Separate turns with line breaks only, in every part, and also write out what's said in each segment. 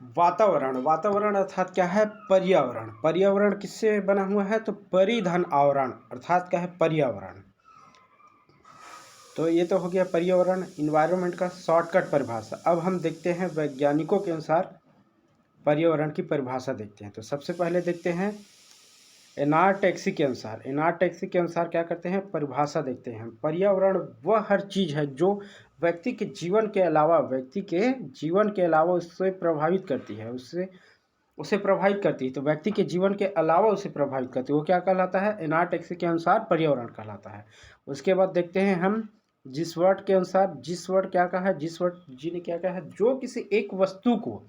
वातावरण, वातावरण अर्थात क्या है? पर्यावरण। पर्यावरण किससे बना हुआ है? तो परिधन आवरण अर्थात क्या है? पर्यावरण। तो ये तो हो गया पर्यावरण, इन्वायरमेंट का शॉर्टकट परिभाषा। अब हम देखते हैं वैज्ञानिकों के अनुसार पर्यावरण की परिभाषा देखते हैं। तो सबसे पहले देखते हैं एनार्ड टैक्सी के अनुसार। एनार्ड टैक्सी के अनुसार क्या करते हैं? परिभाषा देखते हैं। पर्यावरण वह हर चीज़ है जो व्यक्ति के जीवन के अलावा उससे प्रभावित करती है, उसे प्रभावित करती है। तो व्यक्ति के जीवन के अलावा उसे प्रभावित करती है, वो क्या कहलाता है? एनार्ड टैक्सी के अनुसार पर्यावरण कहलाता है। उसके बाद देखते हैं हम जिस वर्ड के अनुसार, जिस वर्ड क्या कहा है? जिस वर्ड जी ने क्या कहा है? जो किसी एक वस्तु को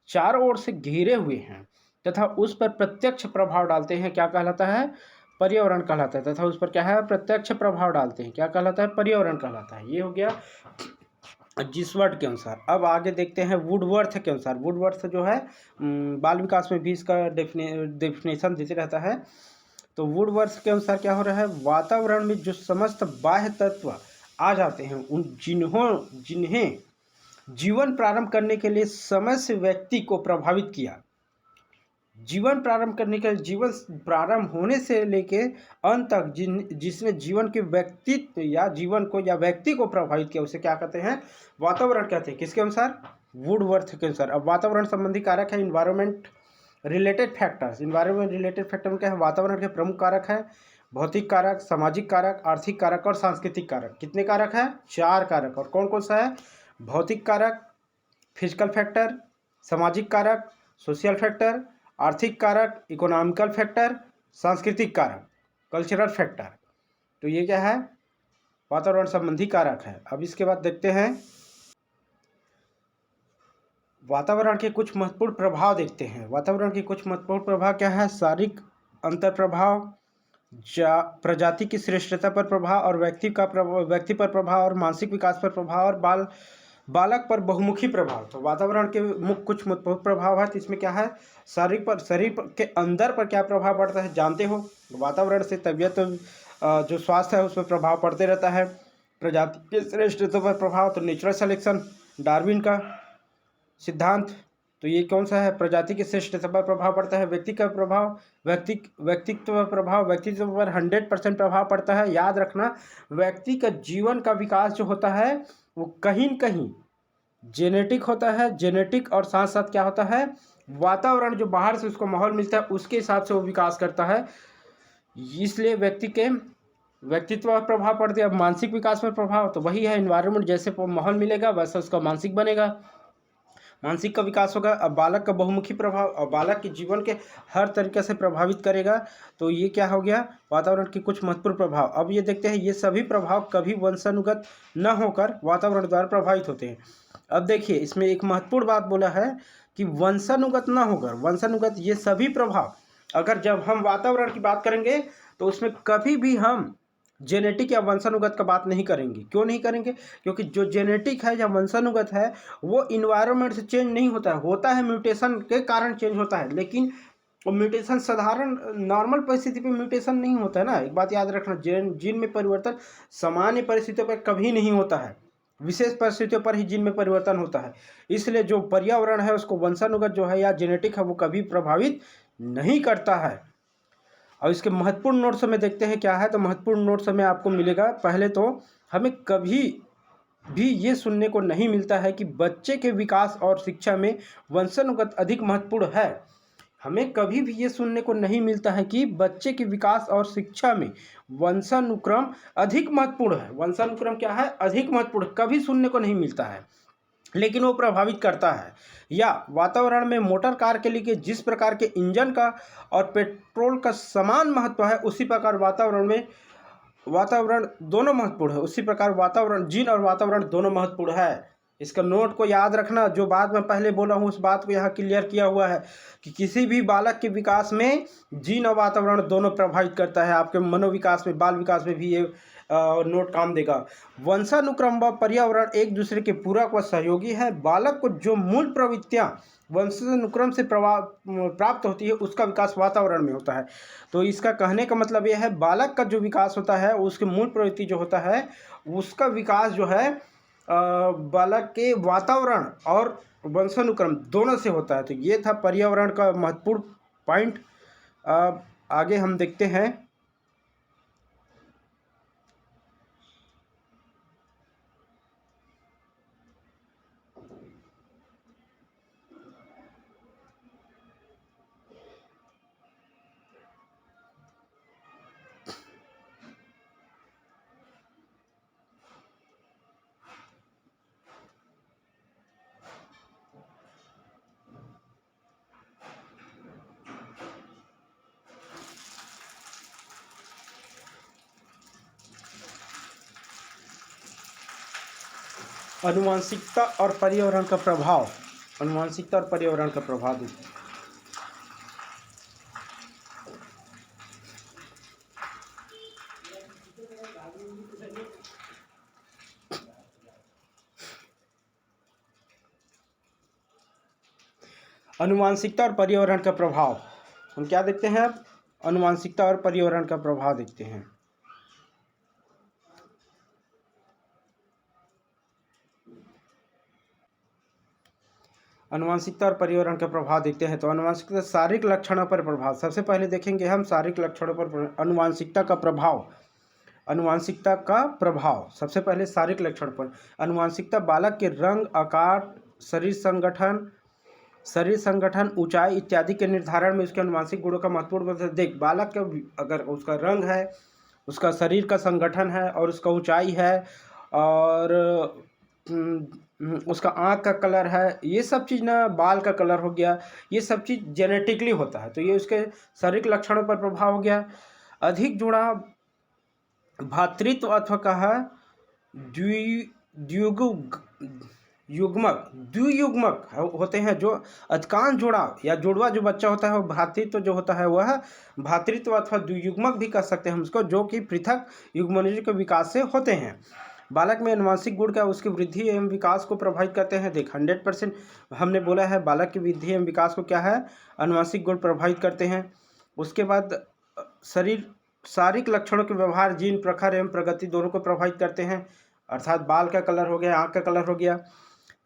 चारों ओर से घेरे हुए हैं तथा उस पर प्रत्यक्ष प्रभाव डालते हैं, क्या कहलाता है? पर्यावरण कहलाता है। तथा उस पर क्या है? प्रत्यक्ष प्रभाव डालते हैं, क्या कहलाता है? पर्यावरण कहलाता है। ये हो गया जिस वर्ड के अनुसार। अब आगे देखते हैं वुडवर्थ के अनुसार। वुडवर्थ जो है बाल विकास में भी इसका डेफिनेशन देते रहता है। तो वुडवर्थ के अनुसार क्या हो रहा है? वातावरण में जो समस्त बाह्य तत्व आ जाते हैं उन जिन्हें जीवन प्रारंभ करने के लिए समय से व्यक्ति को प्रभावित किया, जीवन प्रारंभ होने से लेके अंत तक जिसने जीवन के व्यक्तित्व या जीवन को या व्यक्ति को प्रभावित किया, उसे क्या कहते हैं? वातावरण कहते हैं। किसके अनुसार? वुडवर्थ के अनुसार। अब वातावरण संबंधी कारक है environment related factors. Environment related factor में क्या है? वातावरण के प्रमुख कारक है भौतिक कारक, सामाजिक कारक, आर्थिक कारक और सांस्कृतिक कारक। कितने कारक है? 4 कारक। और कौन कौन सा है? भौतिक कारक, फिजिकल फैक्टर, सामाजिक कारक, सोशल फैक्टर, आर्थिक कारक, इकोनॉमिकल फैक्टर, सांस्कृतिक कारक, कल्चरल फैक्टर। तो ये क्या है? वातावरण संबंधी कारक है। अब इसके बाद देखते हैं वातावरण के कुछ महत्वपूर्ण प्रभाव देखते हैं। वातावरण के कुछ महत्वपूर्ण प्रभाव क्या है? शारीरिक अंतर प्रभाव, प्रजाति की श्रेष्ठता पर प्रभाव और व्यक्ति पर प्रभाव और मानसिक विकास पर प्रभाव और बालक पर बहुमुखी प्रभाव। तो वातावरण के कुछ महत्वपूर्ण प्रभाव है। तो इसमें क्या है? शरीर के अंदर पर क्या प्रभाव पड़ता है? जानते हो, वातावरण से तबीयत जो स्वास्थ्य है उस पर प्रभाव पड़ते रहता है। प्रजाति के श्रेष्ठता पर प्रभाव, तो नेचुरल सिलेक्शन, डार्विन का सिद्धांत। तो ये कौन सा है? प्रजाति के श्रेष्ठता पर प्रभाव पड़ता है। व्यक्तित्व पर 100% प्रभाव पड़ता है। याद रखना, व्यक्ति का जीवन का विकास जो होता है वो कहीं न कहीं जेनेटिक होता है। जेनेटिक और साथ साथ क्या होता है? वातावरण जो बाहर से उसको माहौल मिलता है उसके हिसाब से वो विकास करता है। इसलिए व्यक्ति के व्यक्तित्व पर प्रभाव पड़ता है। अब मानसिक विकास पर प्रभाव, तो वही है एनवायरनमेंट, जैसे माहौल मिलेगा वैसा उसका मानसिक बनेगा, मानसिक का विकास होगा। अब बालक का बहुमुखी प्रभाव, और बालक के जीवन के हर तरीके से प्रभावित करेगा। तो ये क्या हो गया? वातावरण के कुछ महत्वपूर्ण प्रभाव। अब ये देखते हैं ये सभी प्रभाव कभी वंशानुगत न होकर वातावरण द्वारा प्रभावित होते हैं। अब देखिए इसमें एक महत्वपूर्ण बात बोला है कि वंशानुगत न होकर, वंशानुगत ये सभी प्रभाव, अगर जब हम वातावरण की बात करेंगे तो उसमें कभी भी हम जेनेटिक या वंशानुगत का बात नहीं करेंगे। क्यों नहीं करेंगे? क्योंकि जो जेनेटिक है या वंशानुगत है वो इन्वायरमेंट से चेंज नहीं होता है म्यूटेशन के कारण चेंज होता है। लेकिन वो म्यूटेशन साधारण नॉर्मल परिस्थिति पे म्यूटेशन नहीं होता है ना। एक बात याद रखना, जीन में परिवर्तन सामान्य परिस्थितियों पर कभी नहीं होता है, विशेष परिस्थितियों पर ही जीन में परिवर्तन होता है। इसलिए जो पर्यावरण है उसको वंशानुगत जो है या जेनेटिक है वो कभी प्रभावित नहीं करता है। और इसके महत्वपूर्ण नोट्स में देखते हैं क्या है। तो महत्वपूर्ण नोट्स में आपको मिलेगा, पहले तो हमें कभी भी ये सुनने को नहीं मिलता है कि बच्चे के विकास और शिक्षा में वंशानुगत अधिक महत्वपूर्ण है। हमें कभी भी ये सुनने को नहीं मिलता है कि बच्चे के विकास और शिक्षा में वंशानुक्रम अधिक महत्वपूर्ण है। वंशानुक्रम क्या है? अधिक महत्वपूर्ण, कभी सुनने को नहीं मिलता है, लेकिन वो प्रभावित करता है। या वातावरण में मोटर कार के लिए जिस प्रकार के इंजन का और पेट्रोल का समान महत्व है, उसी प्रकार वातावरण दोनों महत्वपूर्ण है। उसी प्रकार वातावरण, जीन और वातावरण दोनों महत्वपूर्ण है। इसका नोट को याद रखना, जो बात मैं पहले बोला हूँ उस बात को यहाँ क्लियर किया हुआ है कि किसी भी बालक के विकास में जीन और वातावरण दोनों प्रभावित करता है। आपके मनोविकास में, बाल विकास में भी ये नोट काम देगा। वंशानुक्रम व पर्यावरण एक दूसरे के पूरक व सहयोगी है। बालक को जो मूल प्रवृत्तियाँ वंशानुक्रम से प्राप्त होती है उसका विकास वातावरण में होता है। तो इसका कहने का मतलब यह है, बालक का जो विकास होता है उसके मूल प्रवृत्ति जो होता है उसका विकास जो है बालक के वातावरण और वंशानुक्रम दोनों से होता है। तो ये था पर्यावरण का महत्वपूर्ण पॉइंट। आगे हम देखते हैं। अनुवांशिकता और पर्यावरण का प्रभाव। अनुवांशिकता और पर्यावरण का प्रभाव देखिए। अनुवांशिकता और पर्यावरण का प्रभाव हम क्या देखते हैं अब? अनुवांशिकता और पर्यावरण का प्रभाव देखते हैं। अनुवांशिकता और पर्यावरण का प्रभाव देखते हैं। तो अनुवांशिकता शारीरिक लक्षणों पर प्रभाव, सबसे पहले देखेंगे हम शारीरिक लक्षणों पर अनुवांशिकता का प्रभाव। अनुवांशिकता का प्रभाव सबसे पहले शारीरिक लक्षण पर। अनुवांशिकता बालक के रंग, आकार, शरीर संगठन, ऊंचाई इत्यादि के निर्धारण में उसके अनुवांशिक गुणों का महत्वपूर्ण। देख, बालक का अगर उसका रंग है, उसका शरीर का संगठन है और उसका ऊंचाई है और उसका आँख का कलर है, ये सब चीज़ ना, बाल का कलर हो गया, ये सब चीज़ जेनेटिकली होता है। तो ये उसके शारीरिक लक्षणों पर प्रभाव हो गया। अधिक जुड़ाव, भातृत्व अथवा कहा द्वियुग्मक होते हैं। जो अधिकांश जुड़ाव या जुड़वा जो बच्चा होता है वो भातृत्व जो होता है वह भातृत्व अथवा द्वियुग्मक भी कह सकते हैं हम उसको, जो कि पृथक युग्मनज के विकास से होते हैं। बालक में अनुवांशिक गुण का उसकी वृद्धि एवं विकास को प्रभावित करते हैं। देख, 100% हमने बोला है बालक की वृद्धि एवं विकास को क्या है, अनुवांशिक गुण प्रभावित करते हैं। उसके बाद शारीरिक लक्षणों के व्यवहार, जीन, प्रखर एवं प्रगति दोनों को प्रभावित करते हैं। अर्थात बाल का कलर हो गया, आँख का कलर हो गया।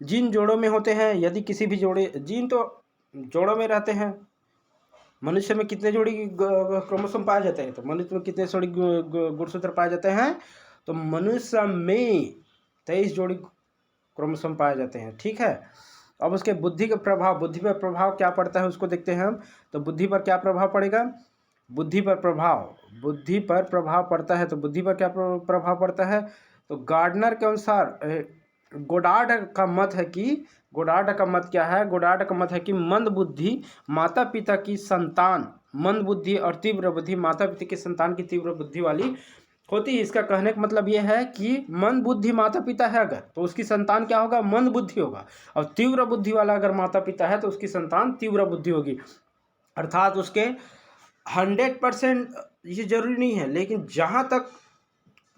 जीन जोड़ों में होते हैं। यदि किसी भी जीन तो जोड़ों में रहते हैं। मनुष्य में कितने जोड़ी क्रोमोसोम पाए जाते हैं? तो मनुष्य में कितने जोड़ी गुणसूत्र पाए जाते हैं? तो मनुष्य में 23 जोड़ी क्रोमोसोम पाए जाते हैं। ठीक है। अब उसके बुद्धि का प्रभाव, बुद्धि पर प्रभाव क्या पड़ता है उसको देखते हैं हम। तो बुद्धि पर क्या प्रभाव पड़ेगा? बुद्धि पर प्रभाव पड़ता है। तो बुद्धि पर क्या प्रभाव पड़ता है? तो गार्डनर के अनुसार, गोडार्ड का मत है कि मंद बुद्धि माता पिता की संतान, मंद बुद्धि और तीव्र बुद्धि माता पिता की संतान की तीव्र बुद्धि वाली होती है। इसका कहने का मतलब यह है कि मंद बुद्धि माता पिता है अगर, तो उसकी संतान क्या होगा? मंद बुद्धि होगा। और तीव्र बुद्धि वाला अगर माता पिता है तो उसकी संतान तीव्र बुद्धि होगी। अर्थात उसके 100% ये जरूरी नहीं है, लेकिन जहाँ तक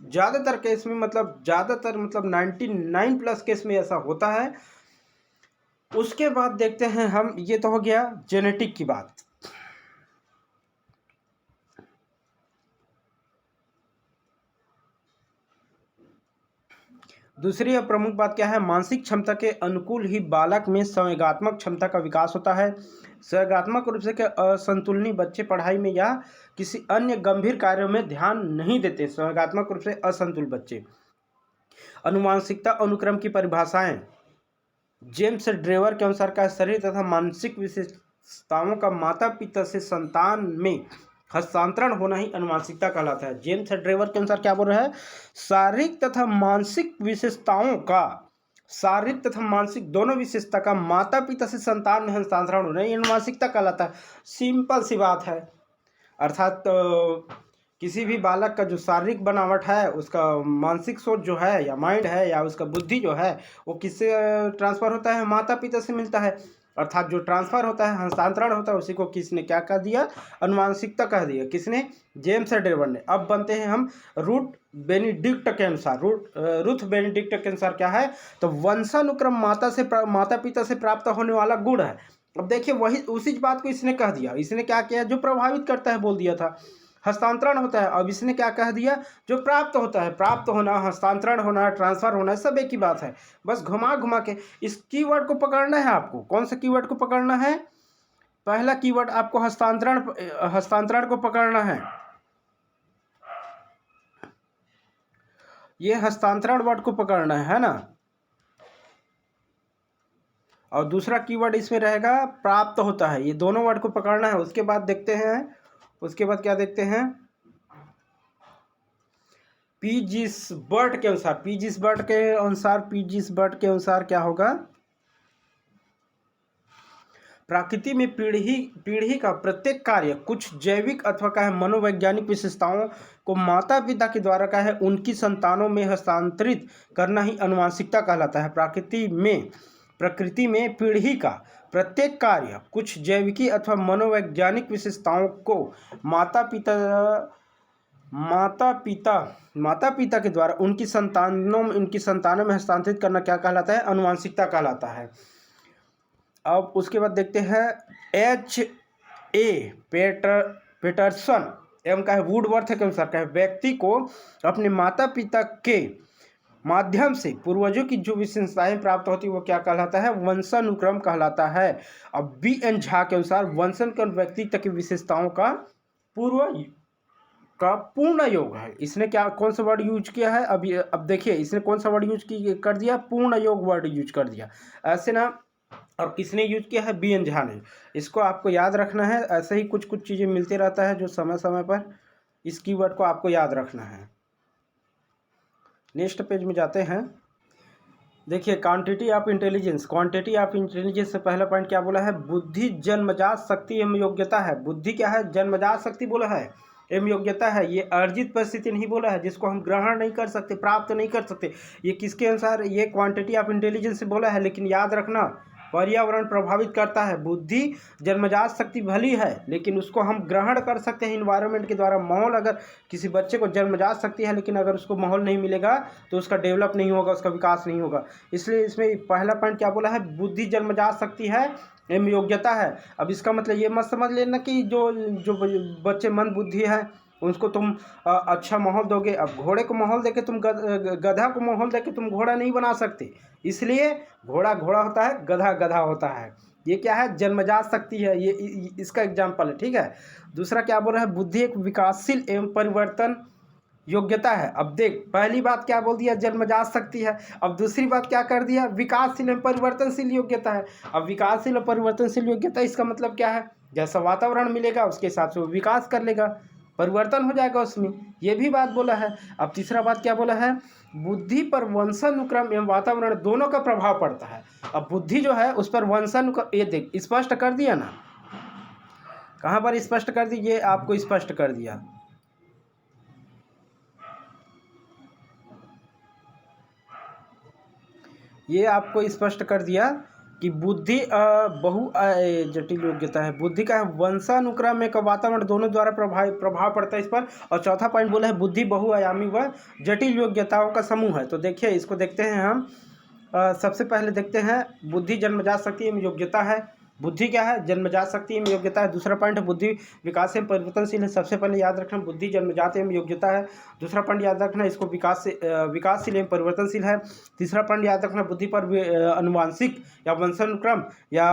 ज़्यादातर केस में, मतलब 99+ केस में ऐसा होता है। उसके बाद देखते हैं हम, ये तो हो गया जेनेटिक की बात। दूसरी प्रमुख बात क्या है? मानसिक क्षमता के अनुकूल ही बालक में संवेगात्मक क्षमता का विकास होता है। संवेगात्मक रूप से असंतुलनीय बच्चे पढ़ाई में या किसी अन्य गंभीर कार्यों में ध्यान नहीं देते। संवेगात्मक रूप से असंतुलित बच्चे। अनुवांशिकता अनुक्रम की परिभाषाएं। जेम्स ड्रेवर के अनुसार का शरीर तथा मानसिक विशेषताओं का माता पिता से संतान में हस्तांतरण होना ही अनुवांशिकता कहलाता है। जेम्स ड्रेवर के अनुसार क्या बोल रहा है? शारीरिक तथा मानसिक दोनों विशेषता का माता पिता से संतान में हस्तांतरण होना ही अनुवांशिकता कहलाता है। सिंपल सी बात है। अर्थात किसी भी बालक का जो शारीरिक बनावट है, उसका मानसिक सोच जो है या माइंड है या उसका बुद्धि जो है, वो किससे ट्रांसफ़र होता है? माता पिता से मिलता है। अर्थात जो ट्रांसफ़र होता है, हस्तांतरण होता है, उसी को किसने क्या कह दिया? अनुवांशिकता कह दिया। किसने? जेम्स ड्रेवर ने। अब बनते हैं हम रूथ बेनेडिक्ट के अनुसार क्या है? तो वंशानुक्रम माता पिता से प्राप्त होने वाला गुण है। अब देखिए, वही उसी बात को इसने कह दिया। इसने क्या किया? जो प्रभावित करता है बोल दिया था। हस्तांतरण होता है। अब इसने क्या कह दिया, जो प्राप्त होता है, प्राप्त होना, हस्तांतरण होना, ट्रांसफर होना, सब एक ही बात है। बस घुमा घुमा के इस कीवर्ड को पकड़ना है आपको। कौन सा कीवर्ड को पकड़ना है? पहला कीवर्ड आपको हस्तांतरण को पकड़ना है। ये हस्तांतरण वर्ड को पकड़ना है ना। और दूसरा कीवर्ड इसमें रहेगा प्राप्त होता है। ये दोनों वर्ड को पकड़ना है। उसके बाद देखते हैं, उसके बाद क्या देखते हैं, पीजिसबर्ट के अनुसार, पीजिसबर्ट के अनुसार क्या होगा, प्रकृति में पीढ़ी का प्रत्येक कार्य कुछ जैविक अथवा का है मनोवैज्ञानिक विशेषताओं को माता पिता के द्वारा का है उनकी संतानों में हस्तांतरित करना ही आनुवंशिकता कहलाता है। प्रकृति में पीढ़ी का प्रत्येक कार्य कुछ जैविकी अथवा मनोवैज्ञानिक विशेषताओं को माता पिता के द्वारा उनकी संतानों में हस्तांतरित करना क्या कहलाता है? आनुवंशिकता कहलाता है। अब उसके बाद देखते हैं H.A. पेटरसन एवं का है वुडवर्थ के अनुसार का है व्यक्ति को अपने माता पिता के माध्यम से पूर्वजों की जो विशेषताएं प्राप्त होती है वो क्या कहलाता है? वंशानुक्रम कहलाता है। अब B.N. झा के अनुसार वंशानुक्रम व्यक्ति तक की विशेषताओं का पूर्ण योग है। इसने क्या, कौन सा वर्ड यूज किया है? अब देखिए इसने कौन सा वर्ड यूज कर दिया? पूर्ण योग वर्ड यूज कर दिया। ऐसे ना, और किसने यूज किया है? B.N. झा ने। इसको आपको याद रखना है। ऐसे ही कुछ कुछ चीज़ें मिलते रहता है जो समय समय पर इस कीवर्ड को आपको याद रखना है। नेक्स्ट पेज में जाते हैं। देखिए क्वांटिटी ऑफ इंटेलिजेंस से पहला पॉइंट क्या बोला है? बुद्धि जन्मजात शक्ति एवं योग्यता है। बुद्धि क्या है? जन्मजात शक्ति बोला है एवं योग्यता है। ये अर्जित परिस्थिति नहीं बोला है जिसको हम ग्रहण नहीं कर सकते, प्राप्त नहीं कर सकते। ये किसके अनुसार? ये क्वांटिटी ऑफ इंटेलिजेंस से बोला है। लेकिन याद रखना, पर्यावरण प्रभावित करता है। बुद्धि जन्मजात शक्ति भली है लेकिन उसको हम ग्रहण कर सकते हैं इन्वायरमेंट के द्वारा। माहौल, अगर किसी बच्चे को जन्मजात शक्ति है लेकिन अगर उसको माहौल नहीं मिलेगा तो उसका डेवलप नहीं होगा, उसका विकास नहीं होगा। इसलिए इसमें पहला पॉइंट क्या बोला है? बुद्धि जन्मजात शक्ति है एवं योग्यता है। अब इसका मतलब ये मत समझ लेना कि जो बच्चे मंद बुद्धि है उसको तुम अच्छा माहौल दोगे। अब घोड़े को माहौल देके तुम गधा को माहौल देके तुम घोड़ा नहीं बना सकते। इसलिए घोड़ा घोड़ा होता है, गधा गधा होता है। ये क्या है? जन्मजात शक्ति है। ये इसका एग्जाम्पल है, ठीक है। दूसरा क्या बोल रहा है? बुद्धि एक विकासशील एवं परिवर्तन योग्यता है। अब देख, पहली बात क्या बोल दिया? जन्मजात शक्ति है। अब दूसरी बात क्या कर दिया? विकासशील एवं परिवर्तनशील योग्यता है। अब विकासशील और परिवर्तनशील योग्यता, इसका मतलब क्या है? जैसा वातावरण मिलेगा उसके हिसाब से वो विकास कर लेगा, परिवर्तन हो जाएगा उसमें। ये भी बात बोला है। अब तीसरा बात क्या बोला है? बुद्धि पर वंशानुक्रम एवं वातावरण दोनों का प्रभाव पड़ता है। अब बुद्धि जो है उस पर वंशानुक्रम, ये देख स्पष्ट कर दिया ना, कहाँ पर स्पष्ट कर दी? ये आपको स्पष्ट कर दिया। ये आपको स्पष्ट कर दिया कि बुद्धि जटिल योग्यता है। बुद्धि का वंशानुक्रम में का वातावरण दोनों द्वारा प्रभाव पड़ता है इस पर। और चौथा पॉइंट बोला है बुद्धि बहुआयामी व जटिल योग्यताओं का समूह है। तो देखिए इसको देखते हैं हम। सबसे पहले देखते हैं बुद्धि जन्मजात शक्ति एवं योग्यता है। बुद्धि क्या है? जन्मजात शक्ति एवं योग्यता है। दूसरा पॉइंट है बुद्धि विकास एवं परिवर्तनशील है। सबसे पहले याद रखना बुद्धि जन्मजात एवं योग्यता है। दूसरा पॉइंट याद रखना इसको विकासशील एवं परिवर्तनशील है। तीसरा पॉइंट याद रखना बुद्धि पर अनुवांशिक या वंशानुक्रम या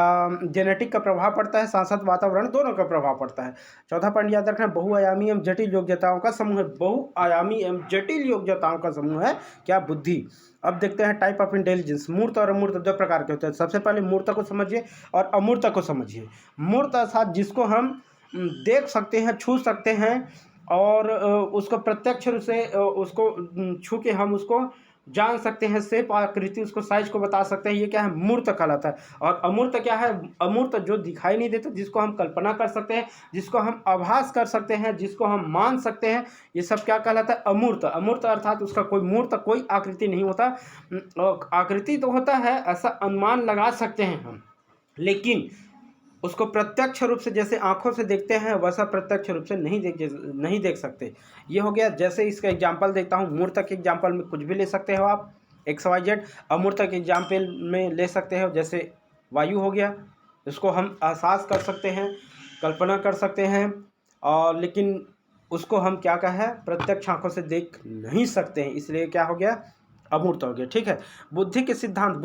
जेनेटिक का प्रभाव पड़ता है, साथ साथ वातावरण दोनों का प्रभाव पड़ता है। चौथा पॉइंट याद रखना बहुआयामी एवं जटिल योग्यताओं का समूह है। बहुआयामी एवं जटिल योग्यताओं का समूह है क्या? बुद्धि। अब देखते हैं टाइप ऑफ इंटेलिजेंस। मूर्त और अमूर्त दो प्रकार के होते हैं। सबसे पहले मूर्त को समझिए और अमूर्त को समझिए। मूर्त अर्थात जिसको हम देख सकते हैं, छू सकते हैं और उसको प्रत्यक्ष रूप से उसको छू के हम उसको जान सकते हैं, शेप आकृति उसको साइज को बता सकते हैं। ये क्या है? मूर्त कहलाता है। और अमूर्त क्या है? अमूर्त जो दिखाई नहीं देता, जिसको हम कल्पना कर सकते हैं, जिसको हम आभास कर सकते हैं, जिसको हम मान सकते हैं, ये सब क्या कहलाता है? अमूर्त। अमूर्त अर्थात उसका कोई मूर्त, कोई आकृति नहीं होता। आकृति तो होता है, ऐसा अनुमान लगा सकते हैं हम, लेकिन उसको प्रत्यक्ष रूप से जैसे आंखों से देखते हैं वैसा प्रत्यक्ष रूप से नहीं देख सकते। ये हो गया। जैसे इसका एग्जांपल देखता हूँ, मूर्त के एग्जांपल में कुछ भी ले सकते हो आप, XYZ। अमूर्त के एग्जांपल में ले सकते हो जैसे वायु हो गया, इसको हम एहसास कर सकते हैं, कल्पना कर सकते हैं। और लेकिन उसको हम क्या कहा है, प्रत्यक्ष आंखों से देख नहीं सकते हैं, इसलिए क्या हो गया, अमूर्त हो गया। ठीक है, बुद्धि के सिद्धांत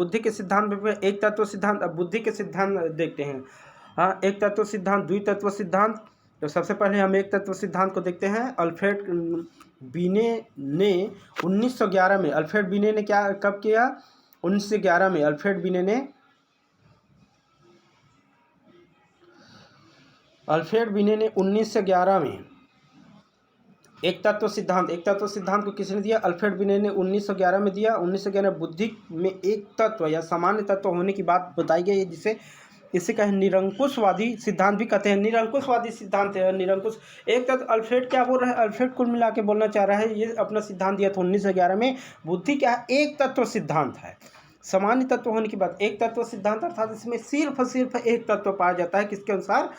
में एक तत्व सिद्धांत। अब बुद्धि के सिद्धांत देखते हैं। हाँ, एक तत्व सिद्धांत, द्वितत्व सिद्धांत। तो सबसे पहले हम एक तत्व सिद्धांत को देखते हैं। अल्फ्रेड बीने ने 1911 में, अल्फ्रेड बीने ने क्या कब किया, 1911 में अल्फ्रेड बीने ने 1911 में एक तत्व सिद्धांत को किसने दिया, अल्फ्रेड बीने ने 1911 में दिया। 1911 बुद्धि में एक तत्व या सामान्य तत्व होने की बात बताई गई है, जिसे इसे कहें निरंकुशवादी सिद्धांत भी कहते हैं। निरंकुशवादी सिद्धांत है, निरंकुश एक तत्व। अल्फ्रेड क्या बोल रहा है, अल्फ्रेड कुल मिला के बोलना चाह रहा है, ये अपना सिद्धांत दिया था 1911 में। बुद्धि क्या है, एक तत्व सिद्धांत है। सामान्य तत्व होने की बात, एक तत्व सिद्धांत अर्थात इसमें सिर्फ एक तत्व पाया जाता है। किसके अनुसार,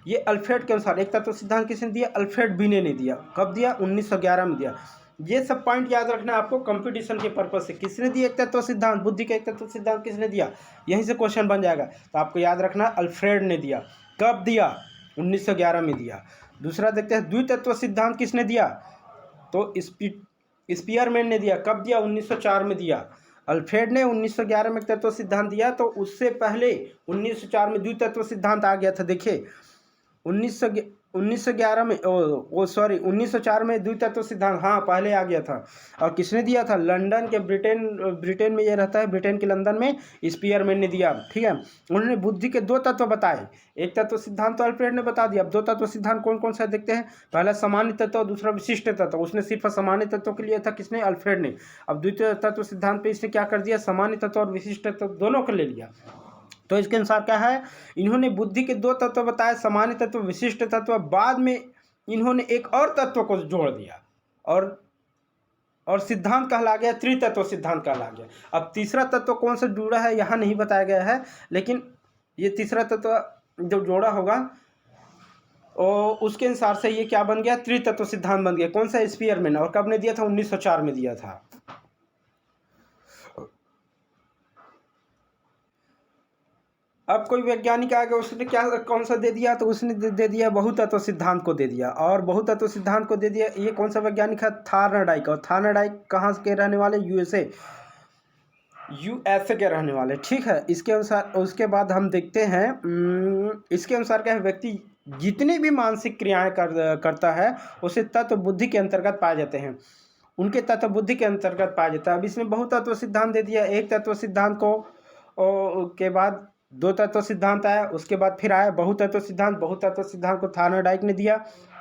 ये अल्फ्रेड के अनुसार। एक तत्व सिद्धांत किसने दिया, अल्फ्रेड बीने ने दिया। कब दिया, 1911 में दिया। ये सब पॉइंट याद रखना है आपको कंपटीशन के पर्पज से। किसने दिया एक तत्व सिद्धांत, बुद्धि का एक तत्व सिद्धांत किसने दिया, यहीं से क्वेश्चन बन जाएगा। तो आपको याद रखना अल्फ्रेड ने दिया। कब दिया, 1911 में दिया। दूसरा देखते हैं, द्वितत्व सिद्धांत किसने दिया, तो स्पीयरमैन ने दिया। कब दिया, 1904 में दिया। अल्फ्रेड ने 1911 में तत्व सिद्धांत दिया, तो उससे पहले 1904 में द्वितत्व सिद्धांत आ गया था। देखिए 1911 में 1904 में द्वितत्व सिद्धांत, हाँ पहले आ गया था। और किसने दिया था, लंदन के ब्रिटेन में ये रहता है, ब्रिटेन के लंदन में स्पीयरमैन ने दिया। ठीक है, उन्होंने बुद्धि के दो तत्व बताए। एक तत्व सिद्धांत तो अल्फ्रेड ने बता दिया। अब दो तत्व सिद्धांत कौन कौन सा देखते हैं। पहला सामान्य तत्व, दूसरा विशिष्ट तत्व। उसने सिर्फ सामान्य तत्व के लिए था, किसने, अल्फ्रेड ने। अब द्वितीय तत्व सिद्धांत पे इसने क्या कर दिया, सामान्य तत्व और विशिष्ट तत्व दोनों को ले लिया। तो इसके अनुसार क्या है, इन्होंने बुद्धि के दो तत्व बताए, सामान्य तत्व, विशिष्ट तत्व। बाद में इन्होंने एक और तत्व को जोड़ दिया और सिद्धांत कहला गया, त्रितत्व सिद्धांत कहला गया। अब तीसरा तत्व कौन सा जुड़ा है यहाँ नहीं बताया गया है, लेकिन ये तीसरा तत्व जो जोड़ा होगा और उसके अनुसार से ये क्या बन गया, त्रितत्व सिद्धांत बन गया। कौन सा, स्पीयरमैन। और कब ने दिया था, 1904 में दिया था। अब कोई वैज्ञानिक आ गया, उसने क्या कौन सा दे दिया, तो उसने दे दिया बहुतत्व सिद्धांत को दे दिया। और बहुतत्व सिद्धांत को दे दिया, ये कौन सा वैज्ञानिक है, थार्नडाइक। और थार्नडाइक कहाँ के रहने वाले, यूएसए के रहने वाले। ठीक है, इसके अनुसार उसके बाद हम देखते हैं, इसके अनुसार क्या है, व्यक्ति जितनी भी मानसिक क्रियाएं करता है उसे तत्व बुद्धि के अंतर्गत पाए जाते हैं, उनके तत्व बुद्धि के अंतर्गत पाया जाता है। अब इसमें बहुतत्व सिद्धांत दे दिया। एक तत्व सिद्धांत को के बाद दो तत्व सिद्धांत आया, उसके बाद फिर आया बहुतत्व सिद्धांत। बहुतत्व सिद्धांत को थार्नडाइक ने दिया।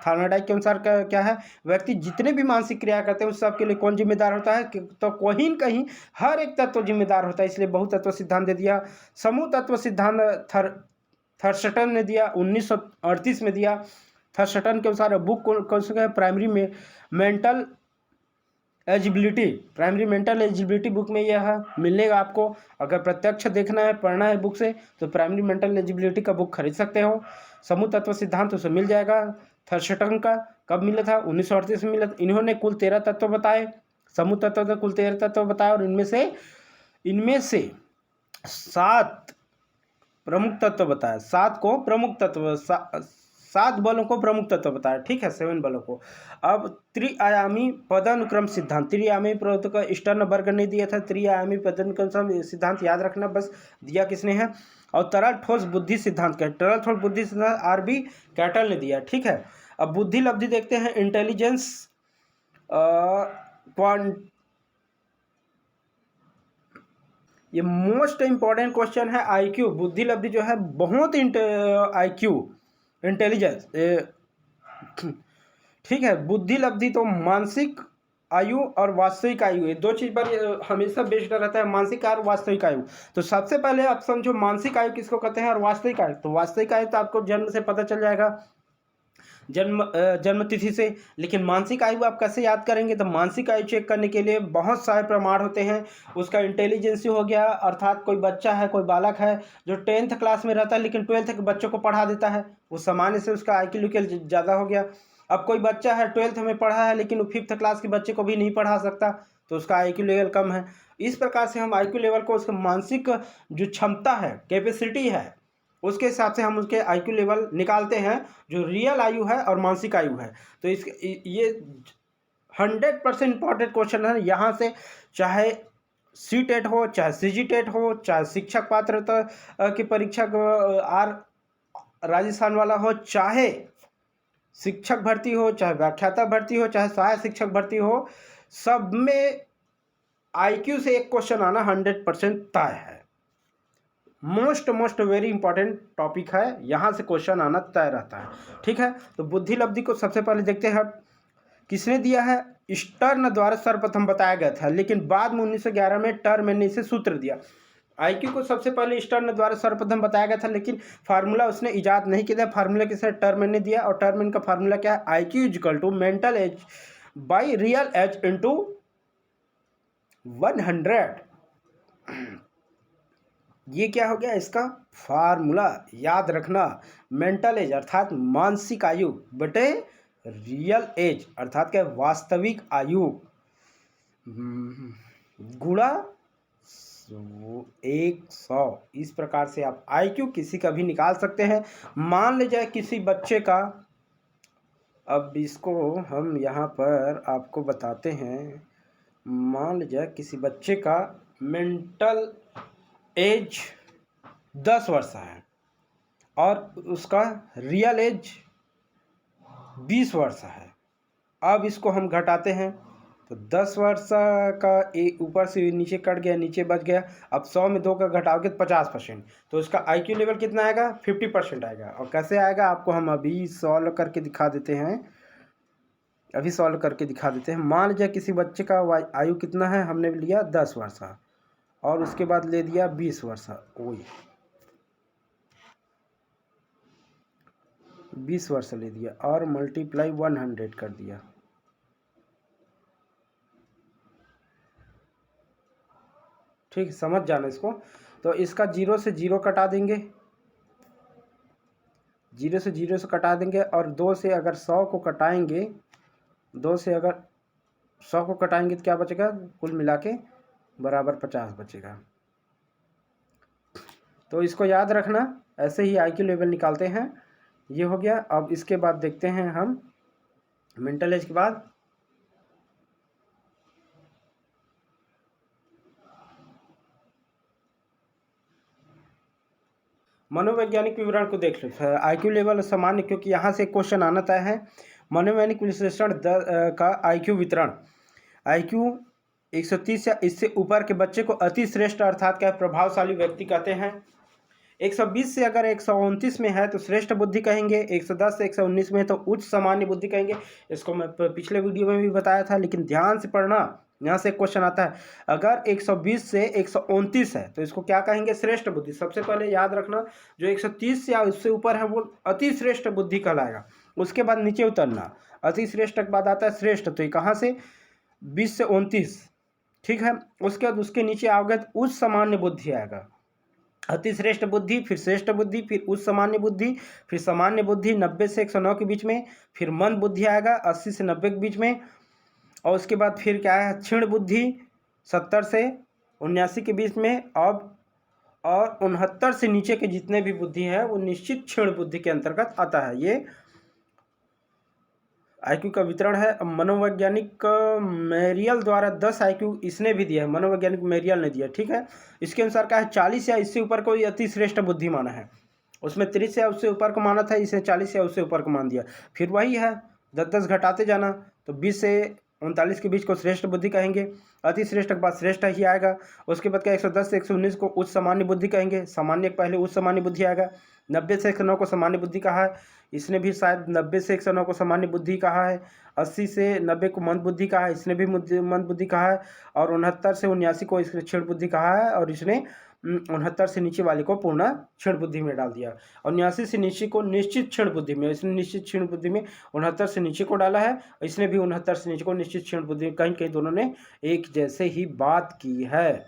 थार्नडाइक के अनुसार क्या है, व्यक्ति जितने भी मानसिक क्रिया करते हैं उस सब के लिए कौन जिम्मेदार होता है, तो कहीं न कहीं हर एक तत्व जिम्मेदार होता है, इसलिए बहुतत्व सिद्धांत दे दिया। समूह तत्व सिद्धांत थर्स्टन ने दिया, 1938 में दिया। थर्स्टन के अनुसार बुक कौन सा है, प्राइमरी मेंटल एलिजिबिलिटी बुक में यह मिलेगा आपको। अगर प्रत्यक्ष देखना है, पढ़ना है बुक से, तो प्राइमरी मेंटल एलिजिबिलिटी का बुक खरीद सकते हो। समूह तत्व सिद्धांत उसे मिल जाएगा। थर्स्टन का कब मिला था, 1938 में मिला था। इन्होंने कुल 13 तत्व बताए, समूह तत्व का कुल 13 तत्व बताए, और इनमें से 7 प्रमुख तत्व बताया। 7 बलों को प्रमुख तत्व बताया। ठीक है, 7 बलों को। अब त्रिआयामी पदानुक्रम सिद्धांत, त्रिआयामी पद का स्टर्नबर्ग ने दिया था। त्रिआयामी पदानुक्रम सिद्धांत याद रखना, बस दिया किसने है। और तरल ठोस बुद्धि सिद्धांत का, तरल ठोस बुद्धि सिद्धांत आरबी कैटल ने दिया। ठीक है, अब बुद्धि लब्धि देखते हैं। इंटेलिजेंस ये मोस्ट इंपॉर्टेंट क्वेश्चन है। आईक्यू, बुद्धि लब्धि जो है बहुत आईक्यू, इंटेलिजेंस। ठीक है, बुद्धि लब्धि तो मानसिक आयु और वास्तविक आयु, ये दो चीज पर हमेशा बेस्ड रहता है, मानसिक आयु और वास्तविक आयु। तो सबसे पहले आप समझो मानसिक आयु किसको कहते हैं और वास्तविक आयु। तो वास्तविक आयु तो आपको जन्म से पता चल जाएगा, जन्म तिथि से। लेकिन मानसिक आयु आप कैसे याद करेंगे, तो मानसिक आयु चेक करने के लिए बहुत सारे प्रमाण होते हैं। उसका इंटेलिजेंसी हो गया, अर्थात कोई बच्चा है, कोई बालक है जो 10th क्लास में रहता है लेकिन 12th के बच्चों को पढ़ा देता है, वो सामान्य से उसका IQ लेवल ज़्यादा हो गया। अब कोई बच्चा है 12th में पढ़ा है लेकिन वो 5th क्लास के बच्चे को भी नहीं पढ़ा सकता, तो उसका IQ लेवल कम है। इस प्रकार से हम IQ लेवल को, उसका मानसिक जो क्षमता है, कैपेसिटी है, उसके हिसाब से हम उसके आईक्यू लेवल निकालते हैं, जो रियल आयु है और मानसिक आयु है। तो इस ये 100% इंपॉर्टेंट क्वेश्चन है। यहाँ से चाहे सी टेट हो, चाहे सी जी टेट हो, चाहे शिक्षक पात्रता की परीक्षा आर राजस्थान वाला हो, चाहे शिक्षक भर्ती हो, चाहे व्याख्याता भर्ती हो, चाहे सहायक शिक्षक भर्ती हो, सब में आईक्यू से एक क्वेश्चन आना 100% तय है। मोस्ट वेरी इंपॉर्टेंट टॉपिक है, यहाँ से क्वेश्चन आना तय रहता है। ठीक है, तो बुद्धि लब्धि को सबसे पहले देखते हैं किसने दिया है। स्टर्न द्वारा सर्वप्रथम बताया गया था, लेकिन बाद में 1911 में टर्मेन ने इसे सूत्र दिया। आईक्यू को सबसे पहले स्टर्न द्वारा सर्वप्रथम बताया गया था, लेकिन फार्मूला उसने इजाद नहीं किया था। फार्मूला किसने, टर्मेन ने दिया। और टर्मेन का फार्मूला क्या है, IQ equal to mental age by real age into 100। ये क्या हो गया इसका फार्मूला, याद रखना। मेंटल एज अर्थात मानसिक आयु बटे रियल एज अर्थात क्या, वास्तविक आयु, गुणा 100। इस प्रकार से आप आईक्यू किसी का भी निकाल सकते हैं। मान लीजिए किसी बच्चे का, अब इसको हम यहाँ पर आपको बताते हैं। मान लीजिए किसी बच्चे का मेंटल एज 10 वर्ष है और उसका रियल एज 20 वर्ष है। अब इसको हम घटाते हैं तो 10 वर्ष का ऊपर से नीचे कट गया, नीचे बच गया। अब 100 में 2 का घटाओगे तो 50%, तो इसका आईक्यू लेवल कितना आएगा, 50% आएगा। और कैसे आएगा आपको हम अभी सॉल्व करके दिखा देते हैं। मान लीजिए किसी बच्चे का आयु कितना है, हमने लिया 10 वर्ष और उसके बाद ले दिया 20 वर्ष, वही 20 वर्ष ले दिया और मल्टीप्लाई 100 कर दिया। ठीक, समझ जाना इसको। तो इसका 0 से 0 कटा देंगे, 0 से 0 से कटा देंगे। और 2 से अगर 100 को कटाएंगे, 2 से अगर 100 को कटाएंगे तो क्या बचेगा, कुल मिला के बराबर 50 बचेगा। तो इसको याद रखना, ऐसे ही आईक्यू लेवल निकालते हैं। ये हो गया। अब इसके बाद देखते हैं हम मेंटल एज के बाद मनोवैज्ञानिक विवरण को देख लो। आईक्यू लेवल सामान्य, क्योंकि यहाँ से क्वेश्चन आना तय है। मनोवैज्ञानिक विश्लेषण का आईक्यू वितरण। आईक्यू 130 या इससे ऊपर के बच्चे को अति श्रेष्ठ अर्थात क्या प्रभावशाली व्यक्ति कहते हैं। 120 से अगर 129 में है तो श्रेष्ठ बुद्धि कहेंगे। 110 से 119 में है तो उच्च सामान्य बुद्धि कहेंगे। इसको मैं पिछले वीडियो में भी बताया था, लेकिन ध्यान से पढ़ना, यहाँ से क्वेश्चन आता है। अगर 120 से 129 है तो इसको क्या कहेंगे, श्रेष्ठ बुद्धि। सबसे पहले याद रखना, जो 130 या उससे ऊपर है वो अति श्रेष्ठ बुद्धि कहलाएगा। उसके बाद नीचे उतरना, अति श्रेष्ठ के बाद आता है श्रेष्ठ, तो ये कहाँ से 20 से 29, ठीक है। उसके बाद उसके नीचे आओगे तो उच्च सामान्य बुद्धि आएगा। अति श्रेष्ठ बुद्धि, फिर श्रेष्ठ बुद्धि, फिर उच्च सामान्य बुद्धि, फिर सामान्य बुद्धि 90 से 109 के बीच में, फिर मंद बुद्धि आएगा 80 से 90 के बीच में। और उसके बाद फिर क्या है, क्षीण बुद्धि 70 से 79 के बीच में। अब और 69 से नीचे के जितने भी बुद्धि है वो निश्चित क्षीण बुद्धि के अंतर्गत आता है। ये आईक्यू का वितरण है। मनोवैज्ञानिक मेरियल द्वारा 10 आईक्यू इसने भी दिया है, मनोवैज्ञानिक मेरियल ने दिया, ठीक है। इसके अनुसार क्या है, 40 या इससे ऊपर को अति श्रेष्ठ बुद्धि माना है। उसमें 30 या उससे ऊपर को माना था, इसने 40 या उससे ऊपर को मान दिया। फिर वही है 10-10 घटाते जाना, तो 20 से 39 के बीच को श्रेष्ठ बुद्धि कहेंगे। अति श्रेष्ठ के बाद श्रेष्ठ ही आएगा। उसके बाद क्या 110 से 119 को उच्च सामान्य बुद्धि कहेंगे। सामान्य के पहले उच्च सामान्य बुद्धि आएगा। 90 से 109 को सामान्य बुद्धि कहा है, इसने भी शायद 90 से 109 को सामान्य बुद्धि कहा है। 80 से 90 को मंद बुद्धि कहा है, इसने भी मंद बुद्धि कहा है। और 69 से 79 को इसने क्षीण बुद्धि कहा है, और इसने 69 से नीचे वाले को पूर्ण क्षीण बुद्धि में डाल दिया। और 89 से नीचे को निश्चित क्षीण बुद्धि में, इसने निश्चित क्षीण बुद्धि में 69 से नीचे को डाला है, इसने भी 69 से नीचे को निश्चित क्षीण बुद्धि। कहीं कहीं दोनों ने एक जैसे ही बात की है।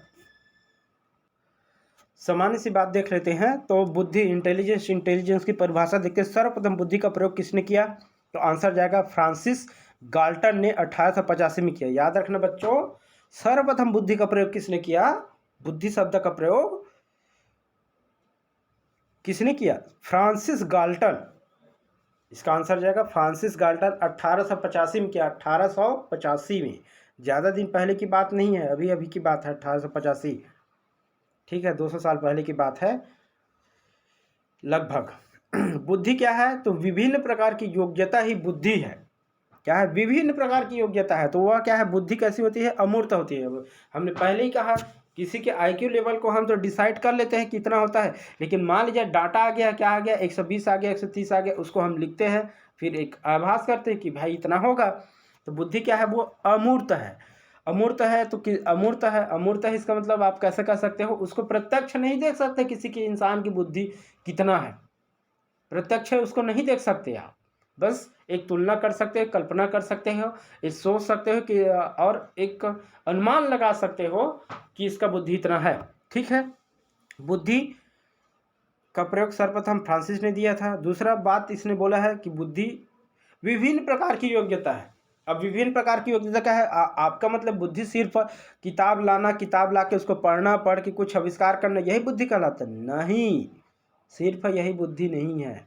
सामान्य सी बात देख लेते हैं। तो बुद्धि, इंटेलिजेंस की परिभाषा देखते हैं। सर्वप्रथम बुद्धि का प्रयोग किसने किया, तो आंसर जाएगा फ्रांसिस गाल्टन ने 1885 में किया। याद रखना बच्चों, सर्वप्रथम बुद्धि का प्रयोग किसने किया, बुद्धि शब्द का प्रयोग किसने किया? Francis Galton. इसका आंसर जाएगा फ्रांसिस गाल्टन 1885 में किया, 1885 में। ज़्यादा दिन पहले की बात नहीं है, अभी अभी की बात है, 1885। ठीक है, 200 साल पहले की बात है लगभग। बुद्धि क्या है? तो विभिन्न प्रकार की योग्यता ही बुद्धि है। क्या है? विभिन्न प्रकार की योग्यता है। तो वह क्या है? बुद्धि कैसी होती है? अमूर्त होती है। हमने पहले ही कहा, किसी के आईक्यू लेवल को हम तो डिसाइड कर लेते हैं कितना होता है, लेकिन मान लीजिए डाटा आ गया, क्या आ गया, 120 आ गया, 130 आ गया, उसको हम लिखते हैं, फिर एक आभास करते हैं कि भाई इतना होगा। तो बुद्धि क्या है? वो अमूर्त है। अमूर्त है तो अमूर्त है, अमूर्त है इसका मतलब आप कैसे कर सकते हो? उसको प्रत्यक्ष नहीं देख सकते किसी के इंसान की बुद्धि कितना है, प्रत्यक्ष है उसको नहीं देख सकते आप, बस एक तुलना कर सकते हो, कल्पना कर सकते हो, एक सोच सकते हो कि और एक अनुमान लगा सकते हो कि इसका बुद्धि इतना है। ठीक है, बुद्धि का प्रयोग सर्वप्रथम फ्रांसिस ने दिया था। दूसरा बात इसने बोला है कि बुद्धि विभिन्न प्रकार की योग्यता है। अब विभिन्न प्रकार की योग्यता क्या है? आपका मतलब बुद्धि सिर्फ किताब लाना, किताब ला के उसको पढ़ना, पढ़ के कुछ आविष्कार करना, यही बुद्धि कहलाता है? नहीं, सिर्फ यही बुद्धि नहीं है।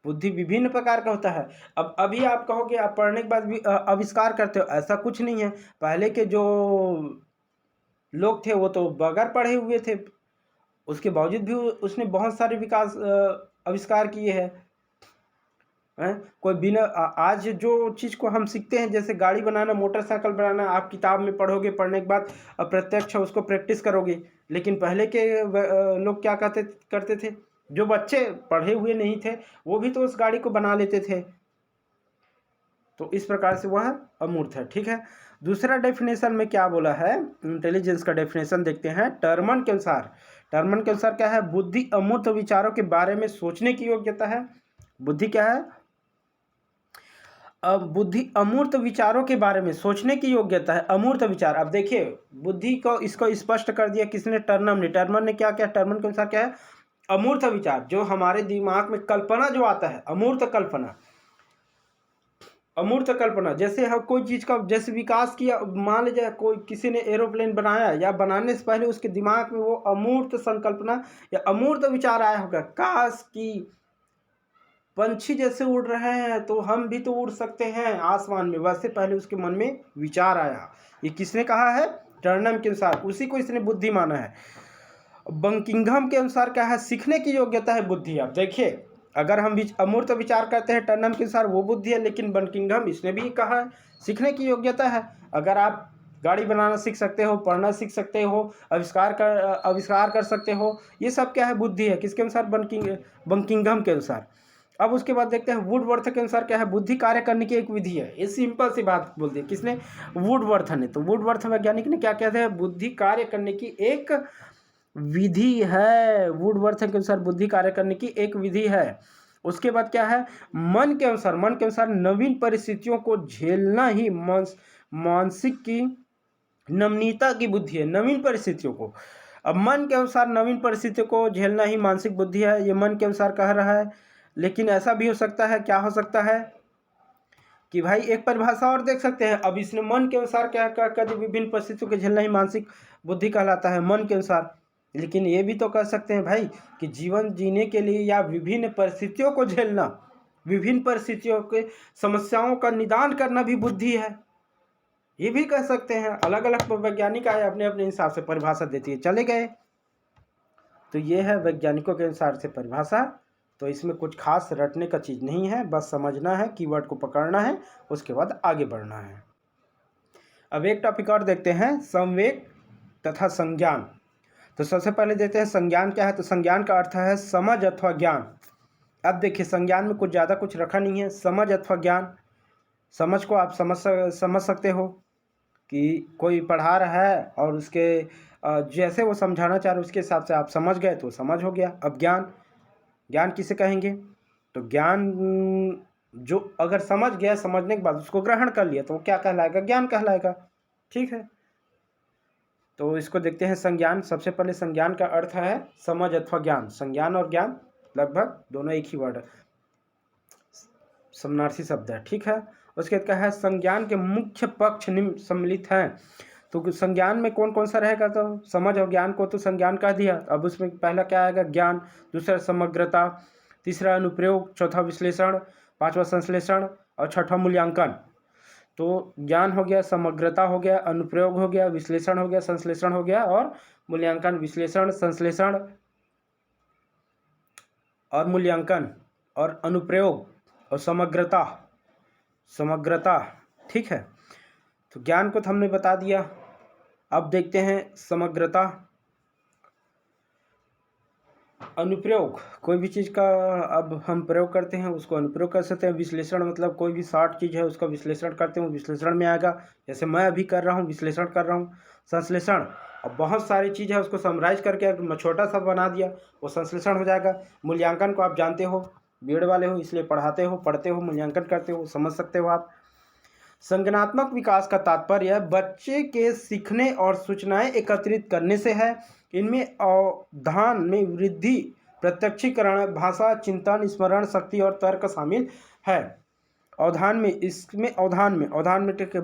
बुद्धि विभिन्न प्रकार का होता है। अब अभी आप कहोगे आप पढ़ने के बाद भी आविष्कार करते हो, ऐसा कुछ नहीं है। पहले के जो लोग थे वो तो बगैर पढ़े हुए थे, उसके बावजूद भी उसने बहुत सारे विकास आविष्कार किए हैं। कोई बिना आज जो चीज़ को हम सीखते हैं, जैसे गाड़ी बनाना, मोटरसाइकिल बनाना, आप किताब में पढ़ोगे, पढ़ने के बाद प्रत्यक्ष उसको प्रैक्टिस करोगे। लेकिन पहले के लोग क्या करते थे, जो बच्चे पढ़े हुए नहीं थे वो भी तो उस गाड़ी को बना लेते थे। तो इस प्रकार से वह अमूर्त है। ठीक है, दूसरा डेफिनेशन में क्या बोला है, इंटेलिजेंस का डेफिनेशन देखते हैं टर्मन के अनुसार। टर्मन के अनुसार क्या है? बुद्धि अमूर्त विचारों के बारे में सोचने की योग्यता है। बुद्धि क्या है? बुद्धि अमूर्त विचारों के बारे में सोचने की योग्यता है। अमूर्त विचार, अब देखिए बुद्धि को इसको स्पष्ट कर दिया किसने? टर्नम ने। टर्मन ने क्या किया? टर्मन के अनुसार क्या है? अमूर्त विचार, जो हमारे दिमाग में कल्पना जो आता है, अमूर्त कल्पना। अमूर्त कल्पना जैसे हम कोई चीज़ का जैसे विकास किया, मान लीजिए कोई किसी ने एरोप्लेन बनाया, या बनाने से पहले उसके दिमाग में वो अमूर्त संकल्पना या अमूर्त विचार आया होगा, काश कि पंछी जैसे उड़ रहे हैं तो हम भी तो उड़ सकते हैं आसमान में, वैसे पहले उसके मन में विचार आया। ये किसने कहा है? टर्नम के अनुसार, उसी को इसने बुद्धि माना है। बंकिंघम के अनुसार क्या है? सीखने की योग्यता है बुद्धि। आप देखिए, अगर हम अमूर्त विचार करते हैं टर्नम के अनुसार वो बुद्धि है, लेकिन बंकिंघम इसने भी कहा है सीखने की योग्यता है। अगर आप गाड़ी बनाना सीख सकते हो, पढ़ना सीख सकते हो, आविष्कार कर सकते हो, ये सब क्या है? बुद्धि है। किसके अनुसार? बंकिंघम के अनुसार। अब उसके बाद देखते हैं वुडवर्थ के अनुसार क्या है? बुद्धि कार्य करने की एक विधि है। ये सिंपल सी बात बोल दी किसने? वुडवर्थ ने। तो वुडवर्थ वैज्ञानिक ने क्या कहते हैं? बुद्धि कार्य करने की एक विधि है। वुडवर्थ के अनुसार बुद्धि कार्य करने की एक विधि है। उसके बाद क्या है? मन के अनुसार, मन के अनुसार नवीन परिस्थितियों को झेलना ही मानसिक की नमनीयता की बुद्धि है। नवीन परिस्थितियों को, अब मन के अनुसार नवीन परिस्थितियों को झेलना ही मानसिक बुद्धि है, ये मन के अनुसार कह रहा है। लेकिन ऐसा भी हो सकता है, क्या हो सकता है कि भाई एक परिभाषा और देख सकते हैं। अब इसने मन के अनुसार क्या कर दी? विभिन्न परिस्थितियों को झेलना ही मानसिक बुद्धि कहलाता है, मन के अनुसार। लेकिन ये भी तो कह सकते हैं भाई कि जीवन जीने के लिए या विभिन्न परिस्थितियों को झेलना, विभिन्न परिस्थितियों के समस्याओं का निदान करना भी बुद्धि है, ये भी कह सकते हैं। अलग अलग वैज्ञानिक आए, अपने अपने हिसाब से परिभाषा देती है, चले गए। तो ये है वैज्ञानिकों के अनुसार से परिभाषा। तो इसमें कुछ खास रटने का चीज़ नहीं है, बस समझना है, कीवर्ड को पकड़ना है, उसके बाद आगे बढ़ना है। अब एक टॉपिक और देखते हैं, संवेग तथा संज्ञान। तो सबसे पहले देखते हैं संज्ञान क्या है। तो संज्ञान का अर्थ है समझ अथवा ज्ञान। अब देखिए संज्ञान में कुछ ज़्यादा कुछ रखा नहीं है, समझ अथवा ज्ञान। समझ को आप समझ सकते हो कि कोई पढ़ा रहा है और उसके जैसे वो समझाना चाह रहे उसके हिसाब से आप समझ गए तो समझ हो गया। अब ज्ञान, ज्ञान किसे कहेंगे? तो ज्ञान जो अगर समझ गया, समझने के बाद उसको ग्रहण कर लिया तो वो क्या कहलाएगा? ज्ञान कहलाएगा। ठीक है, तो इसको देखते हैं संज्ञान। सबसे पहले संज्ञान का अर्थ है समझ अथवा ज्ञान। संज्ञान और ज्ञान लगभग दोनों एक ही वर्ड, समानार्थी शब्द है। ठीक है, उसके बाद क्या है? संज्ञान के मुख्य पक्ष निम्न सम्मिलित हैं। तो संज्ञान में कौन कौन सा रहेगा, तो समझ और ज्ञान को तो संज्ञान कह दिया। अब उसमें पहला क्या आएगा, ज्ञान, दूसरा समग्रता, तीसरा अनुप्रयोग, चौथा विश्लेषण, पांचवा संश्लेषण और छठा मूल्यांकन। तो ज्ञान हो गया, समग्रता हो गया, अनुप्रयोग हो गया, विश्लेषण हो गया, संश्लेषण हो गया और मूल्यांकन। विश्लेषण, संश्लेषण और मूल्यांकन और अनुप्रयोग और समग्रता, ठीक है। तो ज्ञान को तो हमने बता दिया। अब देखते हैं समग्रता। अनुप्रयोग, कोई भी चीज़ का अब हम प्रयोग करते हैं उसको अनुप्रयोग कर सकते हैं। विश्लेषण मतलब कोई भी शॉर्ट चीज़ है उसका विश्लेषण करते हैं, वो विश्लेषण में आएगा, जैसे मैं अभी कर रहा हूँ, विश्लेषण कर रहा हूँ। संश्लेषण, अब बहुत सारी चीज़ है उसको समराइज करके मैं छोटा सा बना दिया, वो संश्लेषण हो जाएगा। मूल्यांकन को आप जानते हो, बीएड वाले हो इसलिए पढ़ते हो, मूल्यांकन करते हो, समझ सकते हो आप। संज्ञानात्मक विकास का तात्पर्य बच्चे के सीखने और सूचनाएं एकत्रित करने से है। इनमें अवधान में वृद्धि, प्रत्यक्षीकरण, भाषा, चिंतन, स्मरण शक्ति और तर्क शामिल है। अवधान में ठीक है,